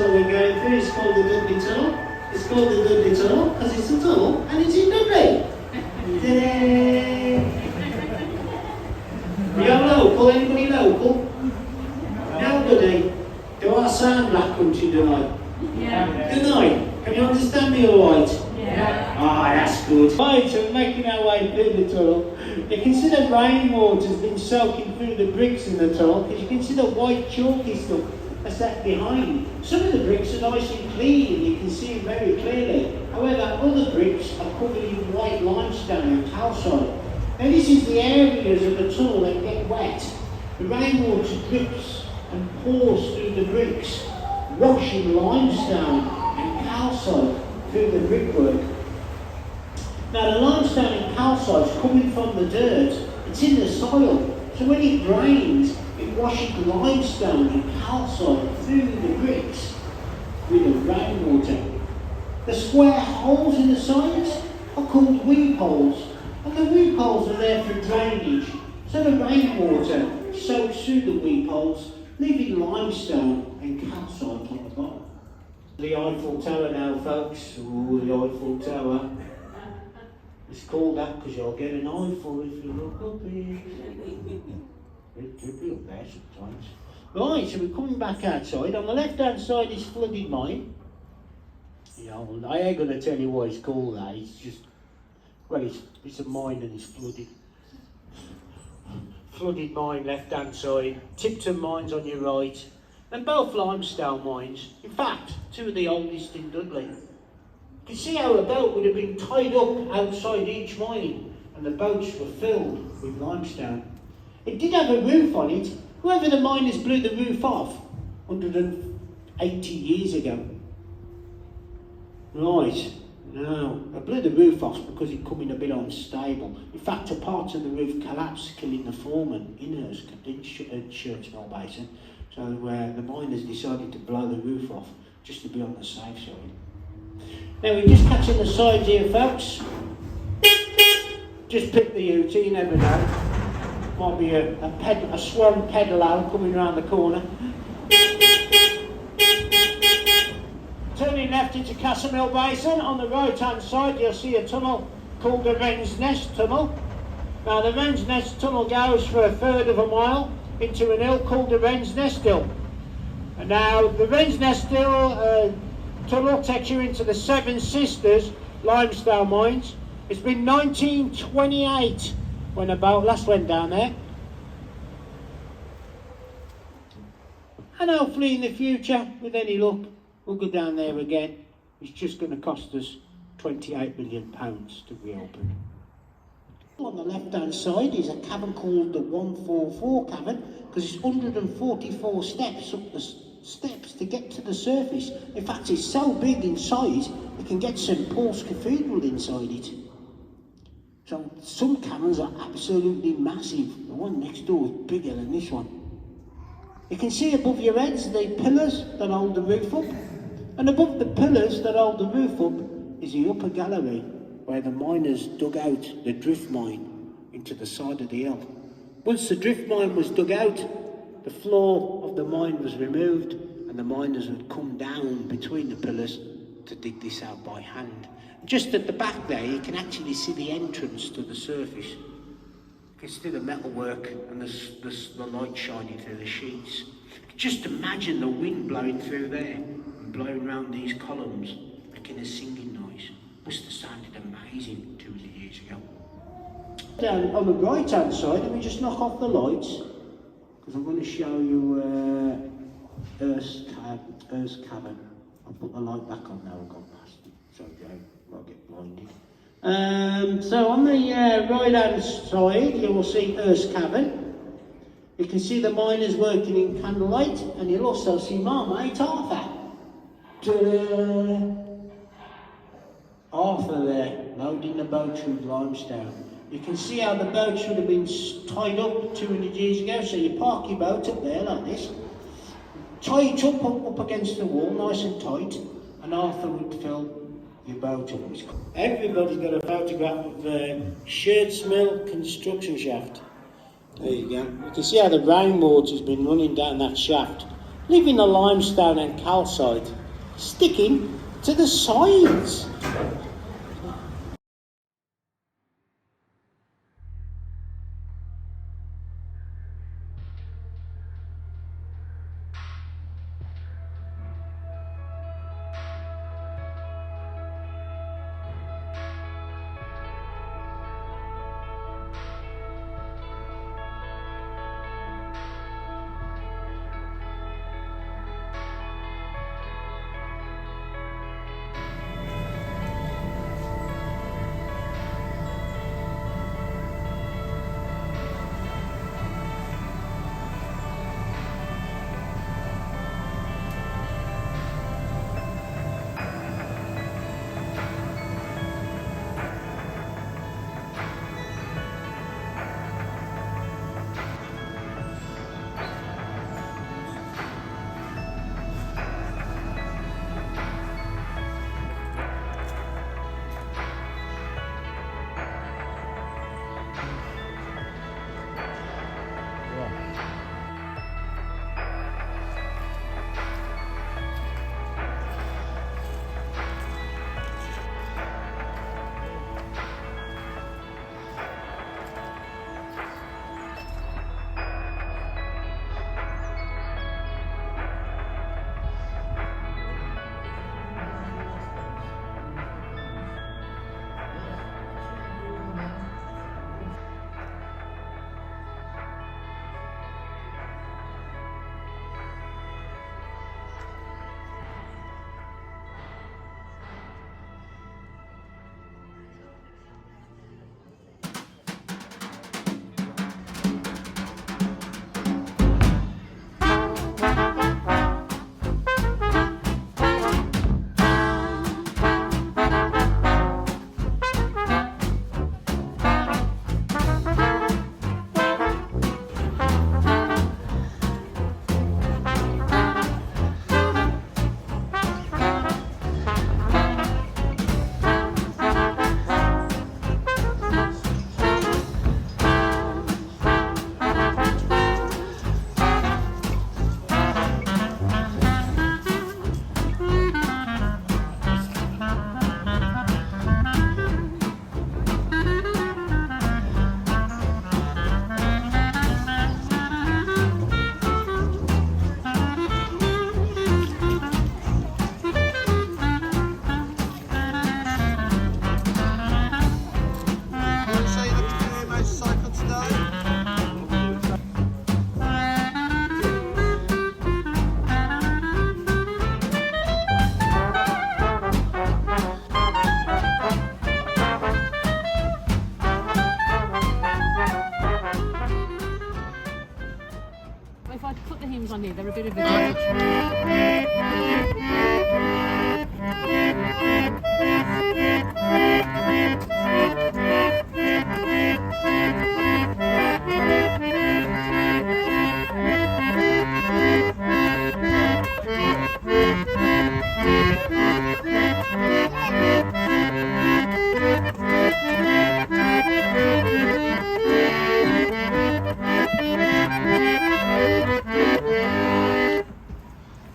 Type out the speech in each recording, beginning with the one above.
We're going through, it's called the Dudley Tunnel. It's called the Dudley Tunnel because it's a tunnel and it's in Dudley. We are local, anybody local? Nobody. Do I sound Black Country tonight? Yeah. Good night. Can you understand me alright? Yeah. Ah, that's good. Right, so we're making our way through the tunnel. You can see the rainwater has been soaking through the bricks in the tunnel because you can see the white chalky stuff that's left behind. Some of the bricks are nice and clean and you can see it very clearly. However, other bricks are covered in white limestone and calcite. Now this is the areas of the tunnel that get wet. The rainwater drips and pours through the bricks, washing limestone and calcite through the brickwork. Now the limestone and calcite is coming from the dirt, it's in the soil, so when it rains, it washes limestone and calcite through the bricks with the rainwater. The square holes in the sides are called weep holes, and the weep holes are there for drainage, so the rainwater soaks through the weep holes, leaving limestone and calcite on the bottom. The Eiffel Tower now, folks. Ooh, the Eiffel Tower. It's called that because you'll get an eyeful if you look up here. It'll be up there sometimes. Right, so we're coming back outside. On the left-hand side is flooded mine. You know, I ain't going to tell you why it's called that. It's just, well, it's a mine and it's flooded. Flooded mine, left-hand side. Tipton mines on your right. And both limestone mines. In fact, two of the oldest in Dudley. You can see how a boat would have been tied up outside each mine and the boats were filled with limestone. It did have a roof on it. Whoever the miners blew the roof off 180 years ago. Right, now, I blew the roof off because it come in a bit unstable. In fact, a part of the roof collapsed, killing the foreman in Churchill Basin. So the miners decided to blow the roof off just to be on the safe side. Now we're just catching the sides here, folks. Just pick the ute, you never know. Might be a swan pedalo coming around the corner. Turning left into Castlemill Basin, on the right hand side you'll see a tunnel called the Wren's Nest Tunnel. Now the Wren's Nest Tunnel goes for a third of a mile into an hill called the Wren's Nest Hill. And now the Wren's Nest Hill tunnel takes you into the Seven Sisters limestone mines. It's been 1928 when a boat last went down there. And hopefully in the future, with any luck, we'll go down there again. It's just going to cost us £28 million to reopen. On the left hand side is a cavern called the 144 cavern, because it's 144 steps up the steps to get to the surface. In fact, it's so big in size, you can get St Paul's Cathedral inside it. So some caverns are absolutely massive. The one next door is bigger than this one. You can see above your heads the pillars that hold the roof up. And above the pillars that hold the roof up is the upper gallery where the miners dug out the drift mine into the side of the hill. Once the drift mine was dug out, the floor of the mine was removed and the miners would come down between the pillars to dig this out by hand. Just at the back there, you can actually see the entrance to the surface. You can see the metalwork and the light shining through the sheets. Just imagine the wind blowing through there and blowing around these columns, making a singing noise. Must have sounded amazing 200 years ago. Down on the right hand side, let me just knock off the lights, because I'm going to show you Earth's Cavern. I'll put the light back on now, I've gone past it. Sorry, I'll get blinded. So on the right hand side, you will see Earth's Cavern. You can see the miners working in candlelight, and you'll also see my mate Arthur. Ta-da! Arthur there, loading the boats with limestone. You can see how the boat should have been tied up 200 years ago, so you park your boat up there like this, tie it up against the wall, nice and tight, and Arthur would fill your boat up. Everybody's got a photograph of the Shirts Mill construction shaft. There you go. You can see how the rainwater's been running down that shaft leaving the limestone and calcite sticking to the sides. If I put the hymns on here, they're a bit of a...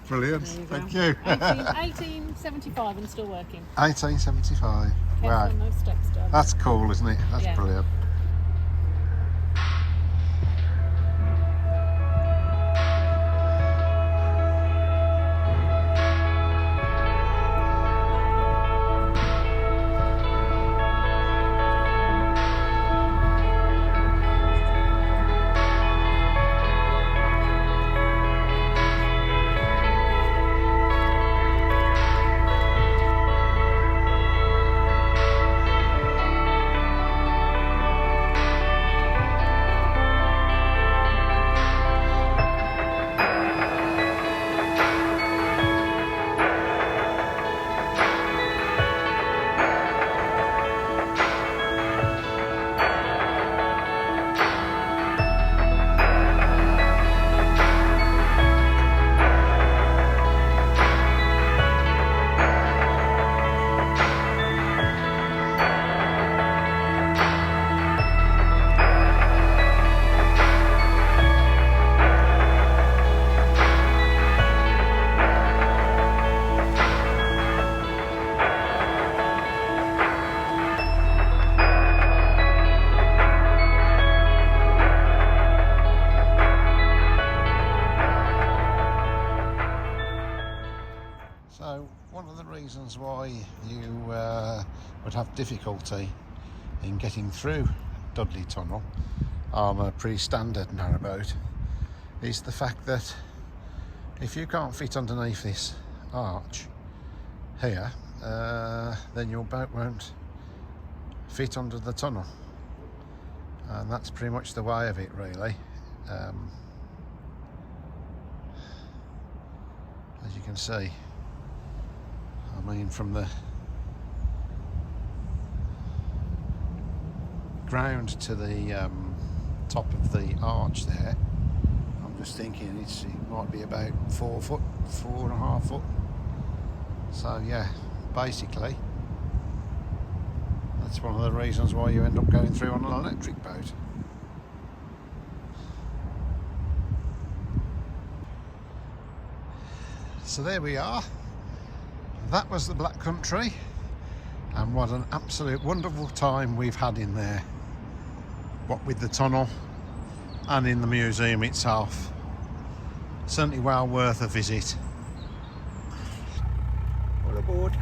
Brilliant, thank you. 1875 and still working. 1875, Careful wow. on those steps, darling. That's cool, isn't it? That's Yeah. brilliant. why you would have difficulty in getting through Dudley Tunnel on a pretty standard narrowboat is the fact that if you can't fit underneath this arch here, then your boat won't fit under the tunnel, and that's pretty much the way of it, really. As you can see, I mean, from the ground to the top of the arch there, I'm just thinking it might be about 4 foot, 4.5 foot. So yeah, basically that's one of the reasons why you end up going through on an electric boat. So there we are. That was the Black Country, and what an absolute wonderful time we've had in there, what with the tunnel and in the museum itself. Certainly well worth a visit. All aboard.